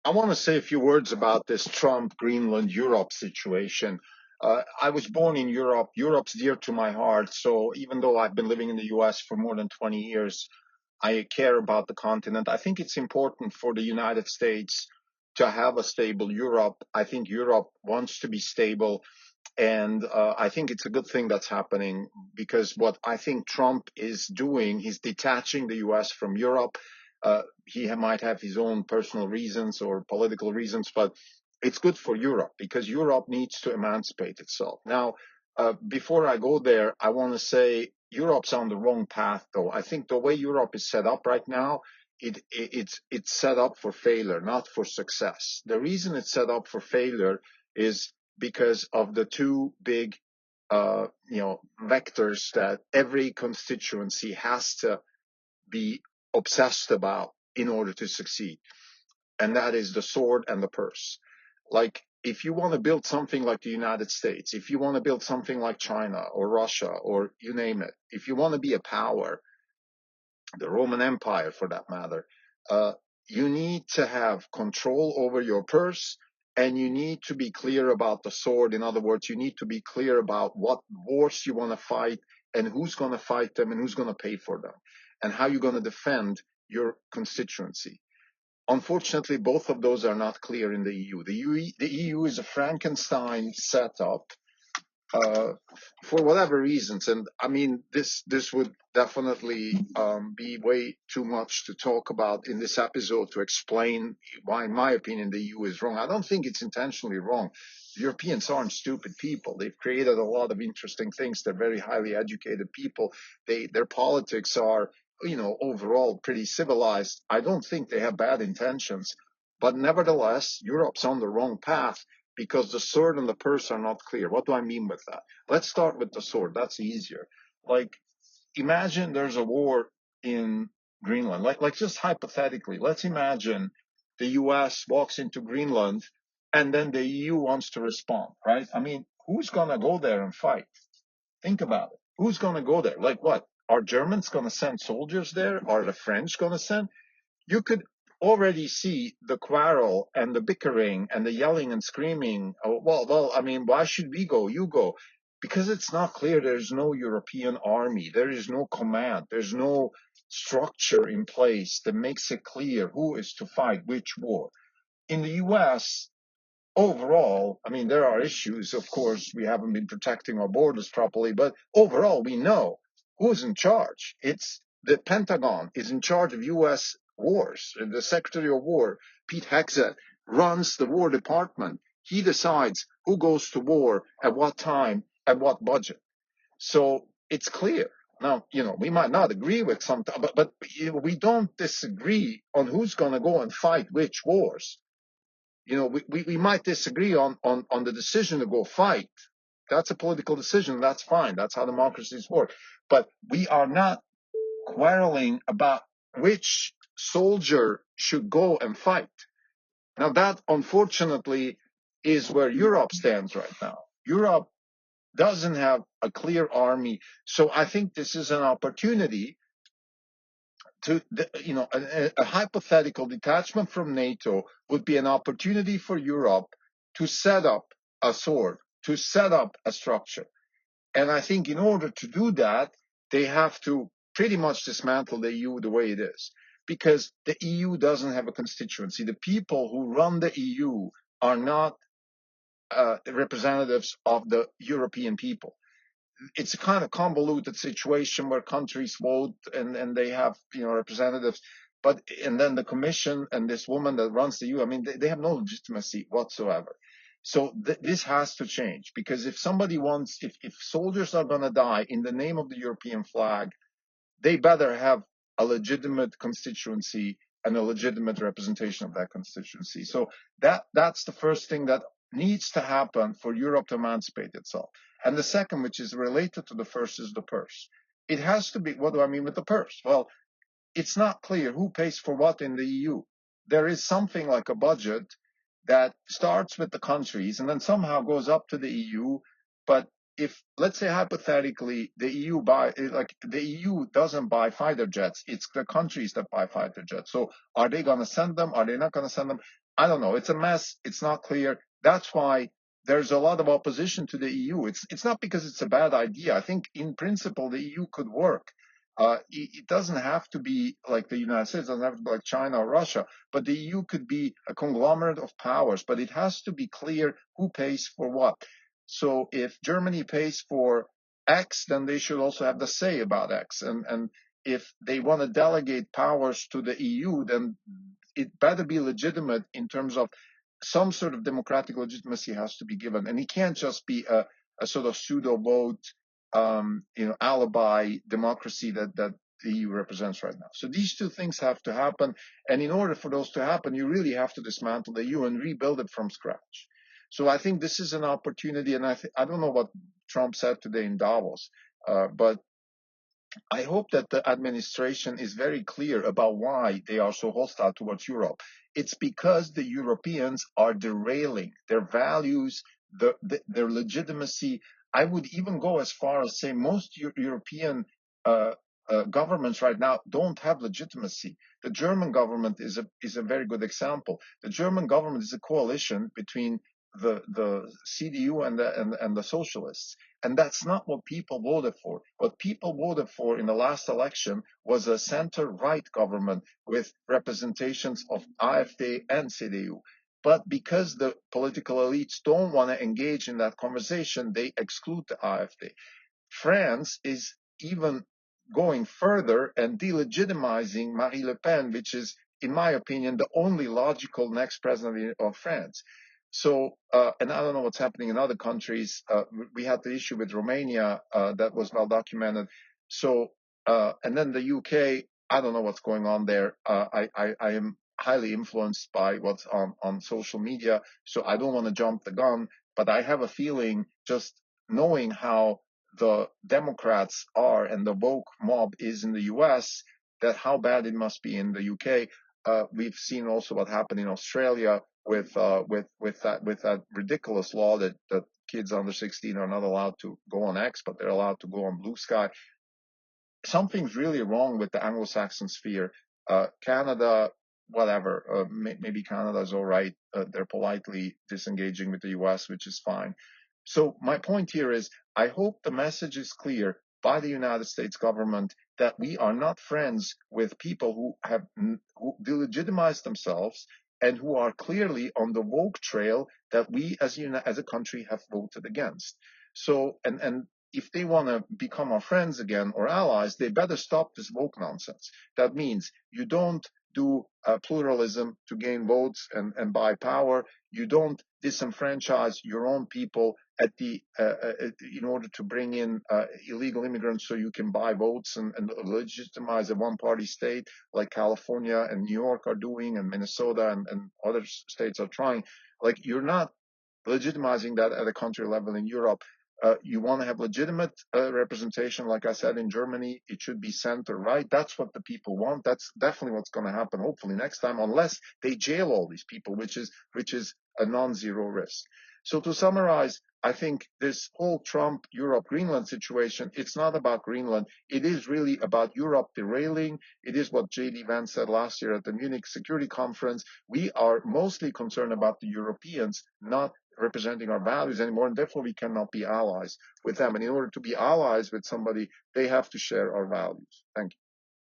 I want to say a few words about this Trump, Greenland, Europe situation. I was born in Europe. Europe's dear to my heart. So even though I've been living in the US for more than 20 years, I care about the continent. I think it's important for the United States to have a stable Europe. I think Europe wants to be stable. And I think it's a good thing that's happening because what I think Trump is doing, he's detaching the US from Europe. He might have his own personal reasons or political reasons, but it's good for Europe because Europe needs to emancipate itself. Now, before I go there, I want to say Europe's on the wrong path, though. I think the way Europe is set up right now, it's set up for failure, not for success. The reason it's set up for failure is because of the two big vectors that every constituency has to be obsessed about in order to succeed. And that is the sword and the purse. Like, if you want to build something like the United States, if you want to build something like China or Russia or you name it, if you want to be a power, the Roman Empire for that matter, you need to have control over your purse and you need to be clear about the sword. In other words, you need to be clear about what wars you want to fight and who's going to fight them and who's going to pay for them and how you're going to defend your constituency. Unfortunately, both of those are not clear in the EU. The EU is a Frankenstein setup for whatever reasons. And I mean, this would definitely be way too much to talk about in this episode to explain why, in my opinion, the EU is wrong. I don't think it's intentionally wrong. Europeans aren't stupid people. They've created a lot of interesting things. They're very highly educated people. Their politics are, overall pretty civilized. I don't think they have bad intentions. But nevertheless, Europe's on the wrong path because the sword and the purse are not clear. What do I mean with that? Let's start with the sword. That's easier. Like, imagine there's a war in Greenland. Like just hypothetically, let's imagine the US walks into Greenland and then the EU wants to respond, right? I mean, who's going to go there and fight? Think about it. Who's going to go there? Like what? Are Germans going to send soldiers there? Are the French going to send? You could already see the quarrel and the bickering and the yelling and screaming. Oh, well, I mean, why should we go? You go. Because it's not clear. There's no European army. There is no command. There's no structure in place that makes it clear who is to fight which war. In the US, overall, I mean, there are issues. Of course, we haven't been protecting our borders properly, but overall, we know who's in charge. It's the Pentagon is in charge of U.S. wars. The Secretary of War, Pete Hegseth, runs the War Department. He decides who goes to war at what time, at what budget. So it's clear. Now, we might not agree with some, but we don't disagree on who's going to go and fight which wars. We might disagree on the decision to go fight. That's a political decision. That's fine. That's how democracies work. But we are not quarreling about which soldier should go and fight. Now, that unfortunately is where Europe stands right now. Europe doesn't have a clear army. So I think this is an opportunity to, a hypothetical detachment from NATO would be an opportunity for Europe to set up a sword, to set up a structure. And I think in order to do that, they have to pretty much dismantle the EU the way it is, because the EU doesn't have a constituency. The people who run the EU are not representatives of the European people. It's a kind of convoluted situation where countries vote and they have representatives, and then the Commission and this woman that runs the EU, I mean, they have no legitimacy whatsoever. So this has to change, because if somebody wants, if soldiers are going to die in the name of the European flag, they better have a legitimate constituency and a legitimate representation of that constituency. So that's the first thing that needs to happen for Europe to emancipate itself. And the second, which is related to the first, is the purse. It has to be, what do I mean with the purse? Well, it's not clear who pays for what in the EU. There is something like a budget that starts with the countries and then somehow goes up to the EU. But if, let's say hypothetically, the EU doesn't buy fighter jets, it's the countries that buy fighter jets. So are they going to send them? Are they not going to send them? I don't know. It's a mess. It's not clear. That's why there's a lot of opposition to the EU. It's not because it's a bad idea. I think in principle the EU could work. It doesn't have to be like the United States, it doesn't have to be like China or Russia, but the EU could be a conglomerate of powers, but it has to be clear who pays for what. So if Germany pays for X, then they should also have the say about X. And if they want to delegate powers to the EU, then it better be legitimate in terms of some sort of democratic legitimacy has to be given, and it can't just be a sort of pseudo vote, alibi democracy that the EU represents right now. So these two things have to happen, and in order for those to happen, you really have to dismantle the EU and rebuild it from scratch. So I think this is an opportunity, and I don't know what Trump said today in Davos, but I hope that the administration is very clear about why they are so hostile towards Europe. It's because the Europeans are derailing their values, their legitimacy. I would even go as far as say most European uh, governments right now don't have legitimacy. The German government is a very good example. The German government is a coalition between the CDU and the socialists. And that's not what people voted for. What people voted for in the last election was a center-right government with representations of AfD and CDU. But because the political elites don't want to engage in that conversation, they exclude the AfD. France is even going further and delegitimizing Marine Le Pen, which is, in my opinion, the only logical next president of France. So, and I don't know what's happening in other countries. We had the issue with Romania that was well documented. So, and then the UK, I don't know what's going on there. I am highly influenced by what's on social media, so I don't want to jump the gun, but I have a feeling just knowing how the Democrats are and the woke mob is in the US, that how bad it must be in the UK. We've seen also what happened in Australia with that ridiculous law that kids under 16 are not allowed to go on X, but they're allowed to go on Blue Sky. Something's really wrong with the Anglo-Saxon sphere. Canada, whatever, maybe Canada's all right. They're politely disengaging with the US, which is fine. So my point here is, I hope the message is clear by the United States government that we are not friends with people who delegitimize themselves and who are clearly on the woke trail that we as a country have voted against. So, and if they want to become our friends again or allies, they better stop this woke nonsense. That means you don't do pluralism to gain votes and buy power. You don't disenfranchise your own people in order to bring in illegal immigrants so you can buy votes and legitimize a one-party state like California and New York are doing, and Minnesota and other states are trying. Like, you're not legitimizing that at a country level in Europe. You want to have legitimate representation, like I said, in Germany, it should be center right. That's what the people want. That's definitely what's going to happen, hopefully next time, unless they jail all these people, which is a non-zero risk. So to summarize, I think this whole Trump, Europe, Greenland situation, it's not about Greenland. It is really about Europe derailing. It is what J.D. Vance said last year at the Munich Security Conference. We are mostly concerned about the Europeans not representing our values anymore, and therefore we cannot be allies with them. And in order to be allies with somebody, they have to share our values. Thank you.